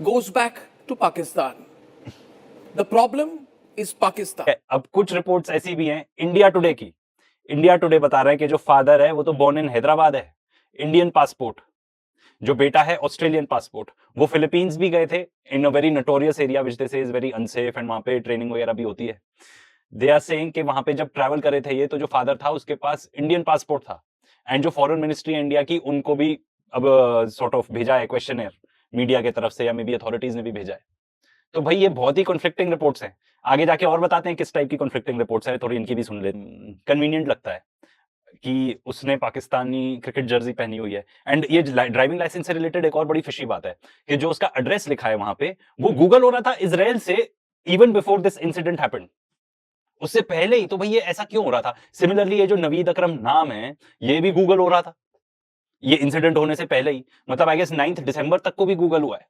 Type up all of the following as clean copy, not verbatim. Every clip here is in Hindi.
goes back to Pakistan. The problem is Pakistan. अब कुछ रिपोर्ट्स ऐसी भी हैं इंडिया टुडे की। इंडिया टुडे बता रहा है कि जो फादर है वो तो बोर्न इन हैदराबाद है, इंडियन पासपोर्ट। जो बेटा है ऑस्ट्रेलियन पासपोर्ट। वो फिलीपींस भी गए थे in a very notorious area which they say is very unsafe and वहां पे ट्रेनिंग वगैरह भी होती है। दे आर सेइंग कि वहां पे जब ट्रैवल करे थे ये तो जो फादर था उसके पास इंडियन पासपोर्ट था एंड जो फॉरेन मिनिस्ट्री इंडिया की उनको भी अब सॉर्ट ऑफ भेजा है क्वेश्चनर मीडिया की तरफ से या मे बी अथॉरिटीज ने भी भेजा है। तो भाई ये बहुत ही कॉन्फ्लिक्टिंग रिपोर्ट्स हैं। आगे जाके और बताते हैं किस टाइप की कॉन्फ्लिक्टिंग रिपोर्ट्स है, थोड़ी इनकी भी सुन ले। कन्वीनियंट लगता है कि उसने पाकिस्तानी क्रिकेट जर्सी पहनी हुई है एंड ये ड्राइविंग लाइसेंस से रिलेटेड एक और बड़ी फिशी बात है कि जो उसका एड्रेस लिखा है वहां पे वो गूगल हो रहा था इजराइल से even before this incident happened. उससे पहले ही। तो भाई ये ऐसा क्यों हो रहा था? सिमिलरली ये जो नवीद अकरम नाम है ये भी गूगल हो रहा था ये इंसिडेंट होने से पहले ही। मतलब आई गेस 9 दिसंबर तक को भी गूगल हुआ है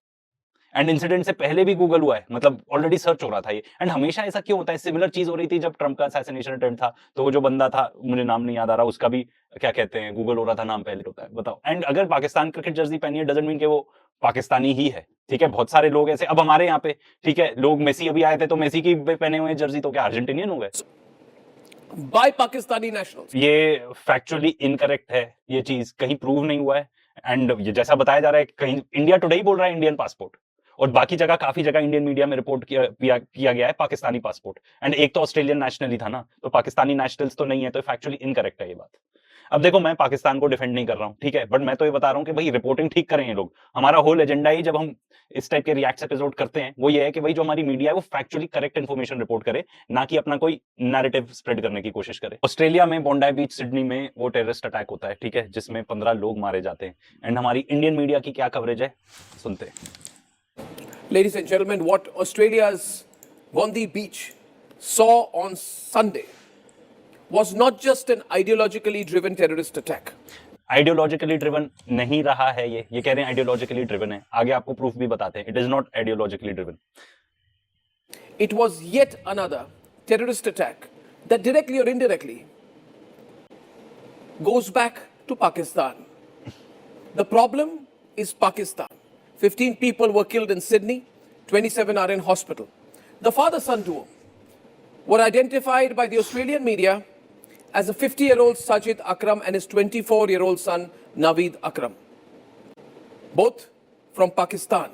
एंड इंसिडेंट से पहले भी गूगल हुआ है, मतलब ऑलरेडी सर्च हो रहा था ये। एंड हमेशा ऐसा क्यों होता है? सिमिलर चीज हो रही थी जब ट्रम्प का असैसिनेशन अटेम्प्ट था, तो वो जो बंदा था मुझे नाम नहीं याद आ रहा उसका भी क्या कहते हैं गूगल हो रहा था, नाम पहले होता है। बताओ। एंड अगर पाकिस्तान क्रिकेट जर्सी पहनी है डजंट मीन कि वो पाकिस्तानी ही है। ठीक है, बहुत सारे लोग ऐसे अब हमारे यहाँ पे ठीक है लोग मेसी अभी आए थे तो मेसी की पहने हुए जर्सी तो क्या अर्जेंटीनियन हो गए by Pakistani nationals. ये फैक्चुअली इनकरेक्ट है, ये चीज कहीं प्रूव नहीं हुआ है। एंड ये जैसा बताया जा रहा है कहीं इंडिया टुडे ही बोल रहा है इंडियन पासपोर्ट और बाकी जगह काफी जगह इंडियन मीडिया में रिपोर्ट किया गया है पाकिस्तानी पासपोर्ट। एंड एक तो ऑस्ट्रेलियन नेशनल ही था ना, तो पाकिस्तानी नेशनल्स तो नहीं है, तो फैक्चुअली इनकरेक्ट है ये बात। अब देखो मैं पाकिस्तान को डिफेंड नहीं कर रहा हूं, ठीक है, बट मैं तो ये बता रहा हूं कि भाई रिपोर्टिंग ठीक करें ये लोग। हमारा होल एजेंडा ही जब हम इस टाइप के रिएक्ट एपिसोड करते हैं वो ये है कि भाई जो हमारी मीडिया है वो फैक्चुअली करेक्ट इन्फॉर्मेशन रिपोर्ट करे, ना कि अपना कोई नैरेटिव स्प्रेड करने की कोशिश करे। ऑस्ट्रेलिया में बोंडाई बीच सिडनी में वो टेररिस्ट अटैक होता है, ठीक है, जिसमें 15 लोग मारे जाते हैं। एंड हमारी इंडियन मीडिया की क्या कवरेज है सुनते हैं। Ladies and gentlemen, what Australia's Bondi Beach saw on Sunday was not just an ideologically driven terrorist attack. Ideologically driven नहीं रहा है ये कह रहे हैं आइडियोलॉजिकली ड्रिवन है। आगे आपको प्रूफ भी बताते हैं it is not ideologically driven. It was yet another terrorist attack that directly or indirectly goes back to Pakistan. The problem is Pakistan. 15 people were killed in Sydney, 27 are in hospital. The father-son duo were identified by the Australian media as a 50-year-old Sajid Akram and his 24-year-old son Naveed Akram, both from Pakistan.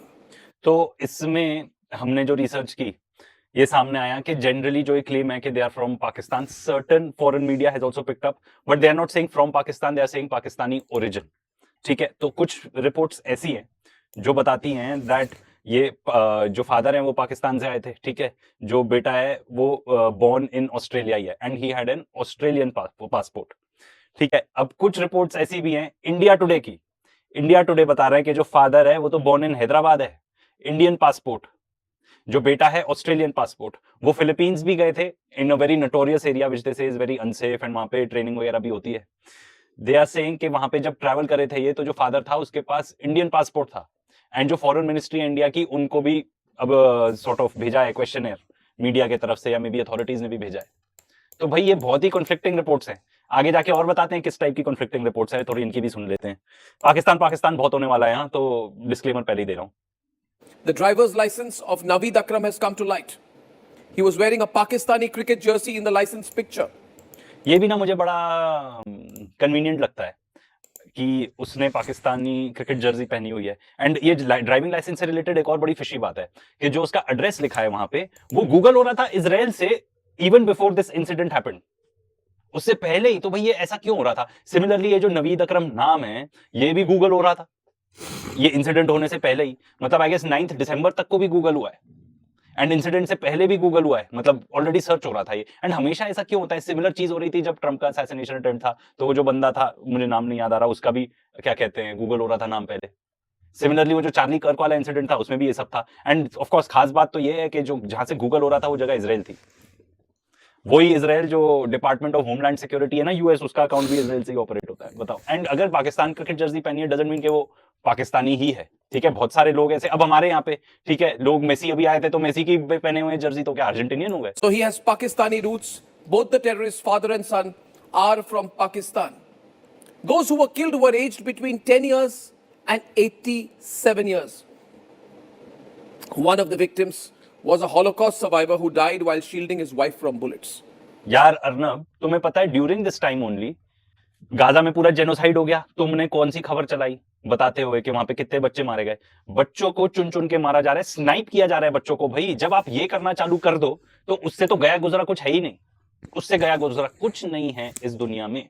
तो इसमें हमने जो रिसर्च की ये सामने आया कि जनरली जो एक क्लेम है कि they are from Pakistan, certain foreign media has also picked up but they are not saying from Pakistan, they are saying Pakistani origin. ठीक है, तो कुछ रिपोर्ट्स ऐसी हैं जो बताती हैं दैट ये जो फादर है वो पाकिस्तान से आए थे, ठीक है, जो बेटा है वो बोर्न इन ऑस्ट्रेलिया ही है and he had an Australian passport. ठीक है, अब कुछ रिपोर्ट्स ऐसी भी हैं इंडिया टुडे की। इंडिया टुडे बता रहा है कि जो फादर है वो तो बोर्न इन हैदराबाद है, इंडियन पासपोर्ट। जो बेटा है ऑस्ट्रेलियन पासपोर्ट। वो फिलीपींस भी गए थे in a very notorious area which they say is very unsafe and वहां पे ट्रेनिंग वगैरह भी होती है। दे आर सेइंग कि वहां पे जब ट्रैवल करे थे ये तो जो फादर था उसके पास इंडियन पासपोर्ट था एंड जो फॉरेन मिनिस्ट्री इंडिया की उनको भी अब सॉर्ट ऑफ भेजा है क्वेश्चनर मीडिया की तरफ से या मे बी अथॉरिटीज ने भी भेजा है। तो भाई ये बहुत ही कॉन्फ्लिक्टिंग रिपोर्ट्स हैं। आगे जाके और बताते हैं किस टाइप की कॉन्फ्लिक्टिंग रिपोर्ट्स है, थोड़ी इनकी भी सुन लेते हैं। पाकिस्तान बहुत होने वाला है यहाँ, तो डिस्क्लेमर पहले ही दे रहा हूँ। The driver's license of Naveed Akram has come to light. He was wearing a Pakistani cricket jersey in the license picture. ये भी ना मुझे बड़ा कन्वीनियंट लगता है कि उसने पाकिस्तानी क्रिकेट जर्सी पहनी हुई है। एंड ये ड्राइविंग लाइसेंस से रिलेटेड एक और बड़ी फिशी बात है कि जो उसका एड्रेस लिखा है वहां पे वो गूगल हो रहा था इजराइल से even before this incident happened. उससे पहले ही। तो भाई ये ऐसा क्यों हो रहा था? सिमिलरली ये जो नवीद अकरम नाम है ये भी गूगल हो रहा था ये इंसिडेंट होने से पहले ही। मतलब आई गेस 9 दिसंबर तक को भी गूगल हुआ है एंड इंसिडेंट से पहले भी गूगल हुआ है, मतलब ऑलरेडी सर्च हो रहा था ये। एंड हमेशा ऐसा क्यों होता है? सिमिलर चीज हो रही थी जब ट्रम्प का असैसिनेशन अटेम्प्ट था, तो वो जो बंदा था मुझे नाम नहीं याद आ रहा उसका भी क्या कहते हैं गूगल हो रहा था नाम पहले। सिमिलरली वो जो चार्ली कर्क वाला इंसिडेंट था उसमें भी ये सब था। एंड ऑफ कोर्स खास बात तो ये है कि जो जहां से गूगल हो रहा था वो जगह इजराइल थी। वही इजराइल जो डिपार्टमेंट ऑफ होमलैंड सिक्योरिटी है ना यूएस, उसका अकाउंट भी इजराइल से ही ऑपरेट होता है। बताओ। एंड अगर पाकिस्तान क्रिकेट जर्सी पहनी है डजंट मीन कि वो पाकिस्तानी ही है। ठीक है, बहुत सारे लोग ऐसे अब हमारे यहाँ पे ठीक है लोग मेसी अभी आए थे तो मेसी की पहने हुए जर्सी तो क्या अर्जेंटीनियन हो गए? So he has Pakistani roots. Both the terrorists, father and son, are from Pakistan. Those who were killed were aged between 10 years and 87 years. One of the victims was a Holocaust survivor who died while shielding his wife from bullets. यार अर्नब, तुम्हें पता है during this time only Gaza में पूरा जेनोसाइड हो गया। तुमने कौन सी खबर चलाई बताते हुए कि वहां पे कितने बच्चे मारे गए? बच्चों को चुन चुन के मारा जा रहा है, स्नाइप किया जा रहा है बच्चों को। भाई जब आप ये करना चालू कर दो तो उससे तो गया गुजरा कुछ है ही नहीं, उससे गया गुजरा कुछ नहीं है इस दुनिया में।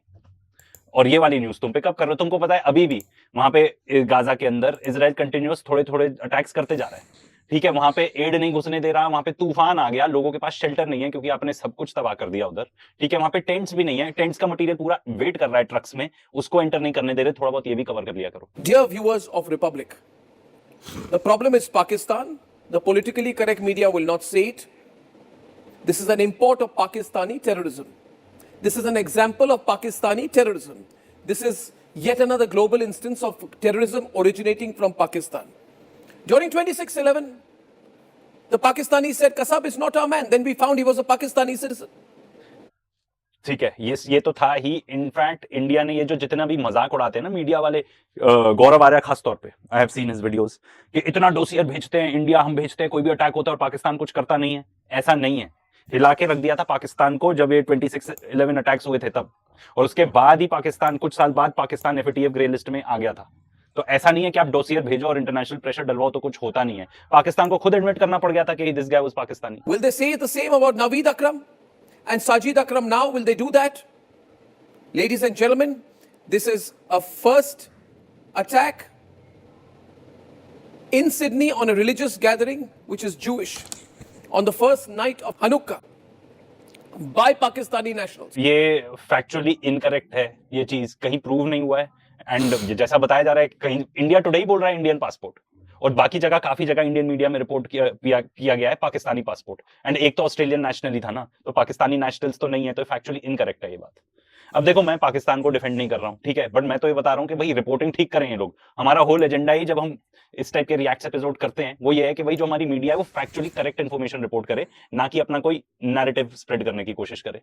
और ये वाली न्यूज तुम पे कब कर रहे हो? तुमको पता है अभी भी वहां पे गाजा के अंदर इजराइल कंटिन्यूअस थोड़े थोड़े अटैक्स करते जा रहा है, ठीक है? वहां पे एड नहीं घुसने दे रहा, वहां पे तूफान आ गया, लोगों के पास शेल्टर नहीं है क्योंकि आपने सब कुछ तबाह कर दिया उधर, ठीक है? वहां पे टेंट्स भी नहीं है, टेंट्स का मटेरियल पूरा वेट कर रहा है ट्रक्स में, उसको एंटर नहीं करने दे रहे। थोड़ा बहुत ये भी कवर कर लिया करो। Dear viewers of Republic, the problem is Pakistan. The politically correct media will not say it. This is an import of Pakistani terrorism. This is an example of Pakistani terrorism. This is yet another global instance of terrorism originating from Pakistan. During 26/11, the Pakistanis said Kasab is not our man. Then we found he was a Pakistani citizen. ठीक है, ये तो था ही। इनफैक्ट इंडिया ने ये जो जितना भी मजाक उड़ाते हैं ना मीडिया वाले, गौरव आर्या खास तौर पे, I have seen his videos, कि इतना डोसियर भेजते हैं इंडिया, हम भेजते हैं, कोई भी अटैक होता है और पाकिस्तान कुछ करता नहीं है। ऐसा नहीं है। हिला के रख दिया था पाकिस्तान को जब ये 26/11 अटैक्स हुए थे तब, और उसके बाद ही पाकिस्तान, कुछ साल बाद पाकिस्तान FATF ग्रे लिस्ट में आ गया था। तो ऐसा नहीं है कि आप डोसियर भेजो और इंटरनेशनल प्रेशर डलवाओ तो कुछ होता नहीं है। पाकिस्तान को खुद एडमिट करना पड़ गया था कि this guy was Pakistani. Will they say the same about Naveed Akram and Sajid Akram now? Will they do that? Ladies and gentlemen, this is a first attack in Sydney on a religious gathering which is Jewish on the first night of Hanukkah by Pakistani nationals. ये फैक्चुअली इनकरेक्ट है, ये चीज कहीं प्रूव नहीं हुआ है। एंड जैसा बताया जा रहा है, कहीं इंडिया टुडे ही बोल रहा है इंडियन पासपोर्ट, और बाकी जगह काफी जगह इंडियन मीडिया में रिपोर्ट किया गया है पाकिस्तानी पासपोर्ट। एंड एक तो ऑस्ट्रेलियन नेशनल ही था ना, तो पाकिस्तानी नेशनल्स तो नहीं है, तो फैक्चुअली इनकरेक्ट है ये बात। अब देखो, मैं पाकिस्तान को डिफेंड नहीं कर रहा हूं, ठीक है, बट मैं तो ये बता रहा हूं कि भाई रिपोर्टिंग ठीक करें ये लोग। हमारा होल एजेंडा ही जब हम इस टाइप के रिएक्ट एपिसोड करते हैं वो ये है कि भाई जो हमारी मीडिया है वो फैक्चुअली करेक्ट इन्फॉर्मेशन रिपोर्ट करे, ना कि अपना कोई नैरेटिव स्प्रेड करने की कोशिश करे।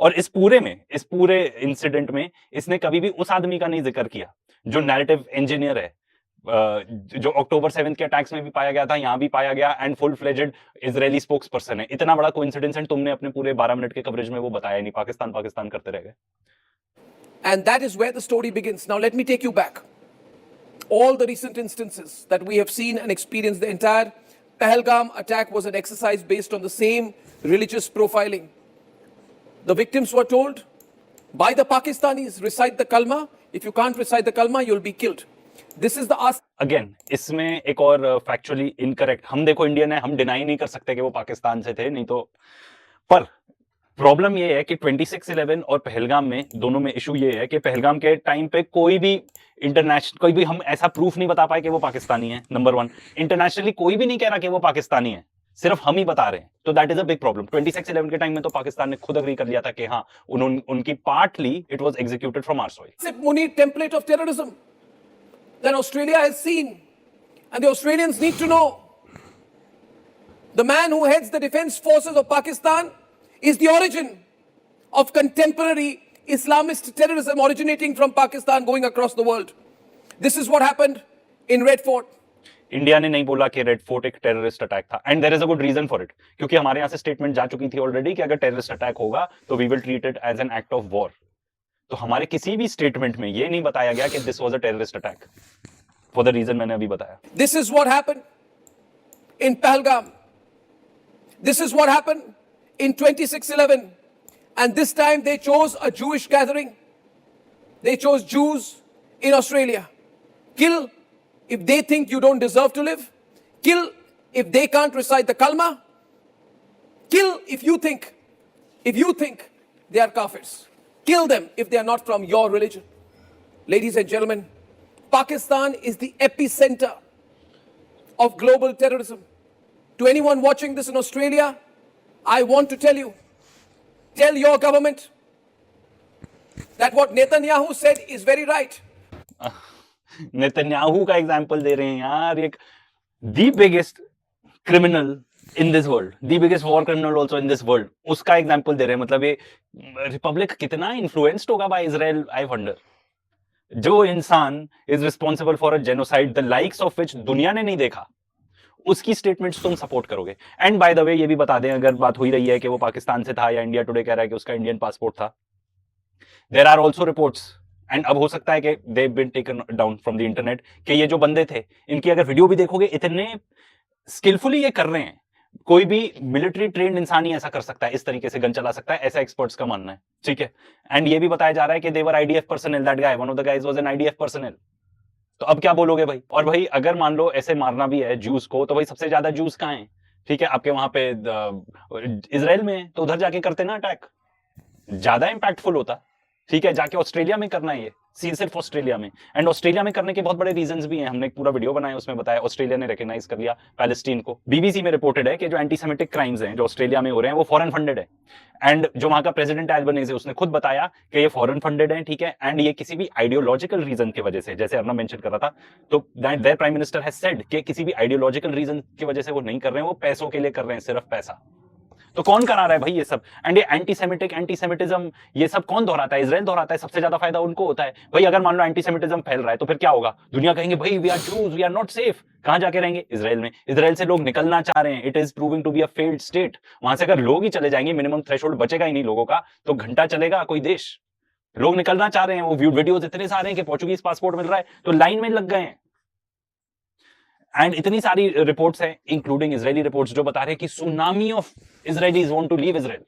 और इस पूरे इंसिडेंट में इसने कभी भी उस आदमी का नहीं जिक्र किया जो नैरेटिव इंजीनियर है, जो अक्टूबर 7 के अटैक्स में भी पाया गया था, यहां भी पाया गया, and full fledged Israeli spokes person है। इतना बड़ा कोइंसिडेंस है, तुमने अपने पूरे 12 मिनट के कवरेज में वो बताया नहीं, पाकिस्तान पाकिस्तान करते रह गए। And that is where the story begins. Now let me take you back. All the recent instances that we have seen and experienced, the entire Pahalgam attack was an exercise based on the same religious profiling. The victims were told by the Pakistanis, recite the kalma. If you can't recite the kalma, you'll be killed. This is the ask. Again इसमें एक और फैक्चुअली इनकरेक्ट, हम देखो इंडियन है, हम डिनाई नहीं कर सकते कि वो पाकिस्तान से थे, नहीं तो। पर प्रॉब्लम ये है कि 26/11 और पहलगाम में, दोनों में इशू ये है कि पहलगाम के टाइम पे कोई भी हम ऐसा प्रूफ नहीं बता पाए कि वो पाकिस्तानी है। नंबर 1, इंटरनेशनली कोई भी नहीं कह रहा कि वो पाकिस्तानी है, सिर्फ हम ही बता रहे हैं। तो that is a big problem. 26/11 के टाइम में तो पाकिस्तान ने खुद अग्री कर लिया था कि हाँ, उनकी partly it was executed from our soil. Munir template of terrorism that Australia has seen, and the Australians need to know. The man who heads the defense forces of Pakistan is the origin of contemporary Islamist terrorism originating from Pakistan going across the world. This is what happened in Red Fort. India ने नहीं बोला कि रेड फोर्ट एक टेररिस्ट अटैक था, and there is a good reason for it, क्योंकि हमारे यहां से स्टेटमेंट जा चुकी थी ऑलरेडी कि अगर टेररिस्ट अटैक होगा तो we will treat it as an act of war. तो हमारे किसी भी स्टेटमेंट में ये नहीं बताया गया कि this was a terrorist attack, for the reason मैंने अभी बताया। This is what happened in Pahalgam. This is what happened in 26/11. And this time they chose a Jewish gathering. They chose Jews in Australia. Kill if they think you don't deserve to live. Kill if they can't recite the kalma. Kill if you think they are kafirs. Kill them if they are not from your religion. Ladies and gentlemen, Pakistan is the epicenter of global terrorism. To anyone watching this in Australia, I want to tell you, tell your government that what Netanyahu said is very right. Netanyahu का एग्जांपल दे रहे हैं यार, एक the biggest criminal in this world, the biggest war criminal also in this world, उसका एग्जांपल दे रहे हैं। मतलब ये रिपब्लिक कितना इन्फ्लुएंस्ड होगा बाय इजराइल, आई वंडर। जो इंसान is responsible for a genocide the likes of which दुनिया ने नहीं देखा, उसकी स्टेटमेंट्स तुम सपोर्ट करोगे। एंड बाय द वे ये भी बता दें, अगर बात हो ही रही है कि वो पाकिस्तान से था या इंडिया टुडे कह रहा है कि उसका इंडियन पासपोर्ट था, there are also reports, and अब हो सकता है कि they been taken down from the internet, कि ये जो बंदे थे इनकी अगर वीडियो भी देखोगे, इतने स्किलफुली ये कर रहे हैं, कोई भी मिलिट्री ट्रेंड इंसान ही ऐसा कर सकता है, इस तरीके से गन चला सकता है, ऐसा एक्सपर्ट्स का मानना है, ठीक है। एंड ये भी बताया जा रहा है कि they were IDF personnel, that guy, one of the guys was an IDF personnel. तो अब क्या बोलोगे भाई? और भाई अगर मान लो ऐसे मारना भी है जूस को, तो भाई सबसे ज्यादा जूस कहाँ है? ठीक है, आपके वहां पे इजराइल में है, तो उधर जाके करते ना अटैक, ज्यादा इंपैक्टफुल होता। ठीक है, जाके ऑस्ट्रेलिया में करना है ये, सिर्फ ऑस्ट्रेलिया में। एंड ऑस्ट्रेलिया में करने के बहुत बड़े रीजंस भी हैं, हमने एक पूरा वीडियो बनाया, उसमें बताया ऑस्ट्रेलिया ने रिकॉग्नाइज कर लिया पैलेस्टीन को। बीबीसी में रिपोर्टेड है कि जो एंटीसेमिटिक क्राइम्स हैं जो ऑस्ट्रेलिया में हो रहे हैं वो फॉरेन फंडेड है। एंड जो वहां का प्रेसिडेंट एल्बनीज़ है उसने खुद बताया कि ये फॉरेन फंडेड है, ठीक है, एंड ये किसी भी आइडियोलॉजिकल रीजन की वजह से, जैसे अर्नब मेंशन कर रहा था, तो their prime minister has said कि किसी भी आइडियोलॉजिकल रीजन की वजह से वो नहीं कर रहे हैं, वो पैसों के लिए कर रहे हैं, सिर्फ पैसा। तो कौन करा रहा है भाई ये सब? एंड ये एंटीसेमिटिज्म ये सब कौन दोहराता है? इजराइल दोहराता है, सबसे ज्यादा फायदा उनको होता है भाई। अगर मान लो एंटीसेमिटिज्म फैल रहा है तो फिर क्या होगा? दुनिया कहेंगे भाई we are Jews, we are not safe. कहां जाके रहेंगे? इजराइल में। इजराइल से लोग निकलना चाह रहे हैं, it is proving to be a failed state. वहां से अगर लोग ही चले जाएंगे, मिनिमम थ्रेशोल्ड बचेगा ही नहीं लोगों का, तो घंटा चलेगा कोई देश? लोग निकलना चाह रहे हैं, वो वीडियोस इतने सारे हैं कि पोर्चुगीज पासपोर्ट मिल रहा है तो लाइन में लग गए हैं। एंड इतनी सारी रिपोर्ट्स हैं, इंक्लूडिंग इजरायली रिपोर्ट्स, जो बता रहे हैं कि tsunami of Israelis want to leave Israel.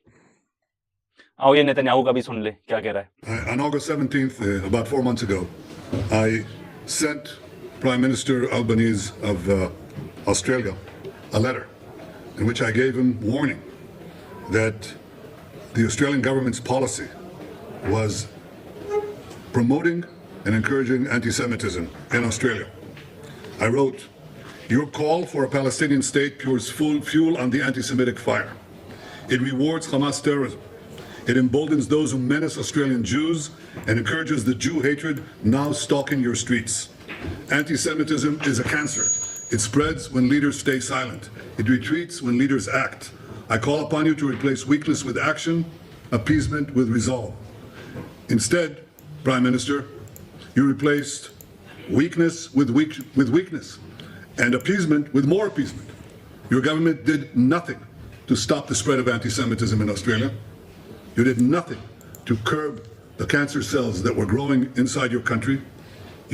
आओ ये नेतन्याहू का भी सुन ले क्या कह रहा है। On August 17th, about 4 months ago, I sent Prime Minister Albanese of Australia a letter in which I gave him warning that the Australian government's policy was promoting and encouraging anti-Semitism in Australia. I wrote, "Your call for a Palestinian state pours fuel on the anti-Semitic fire. It rewards Hamas terrorism. It emboldens those who menace Australian Jews and encourages the Jew hatred now stalking your streets. Anti-Semitism is a cancer. It spreads when leaders stay silent. It retreats when leaders act. I call upon you to replace weakness with action, appeasement with resolve." Instead, Prime Minister, you replaced weakness with weakness, and appeasement with more appeasement. Your government did nothing to stop the spread of anti-Semitism in Australia. You did nothing to curb the cancer cells that were growing inside your country.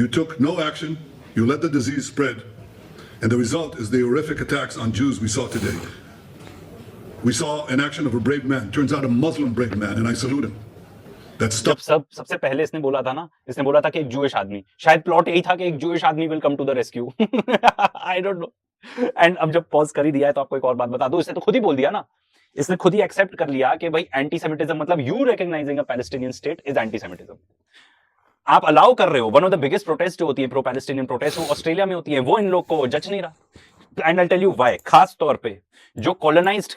You took no action. You let the disease spread. And the result is the horrific attacks on Jews we saw today. We saw an action of a brave man. Turns out a Muslim brave man, and I salute him. जब सबसे पहले इसने बोला था ना, इसने बोला था कि एक जूइश आदमी, शायद प्लॉट यही था कि एक जूइश आदमी will come to the rescue. I don't know. And अब जब पॉज कर ही दिया है तो आपको एक और बात बता दूं, इसने तो खुद ही बोल दिया ना, इसने खुद ही एक्सेप्ट कर लिया कि भाई एंटीसेमिटिज्म मतलब you recognising a Palestinian state is antisemitism. आप अलाउ कर रहे हो। One of the biggest protest जो होती है, प्रो पैलेस्टीनियन प्रोटेस्ट, वो ऑस्ट्रेलिया में होती है, वो इन लोग को जच नहीं रहा। And I tell you why. खास तौर पे जो कॉलोनाइज्ड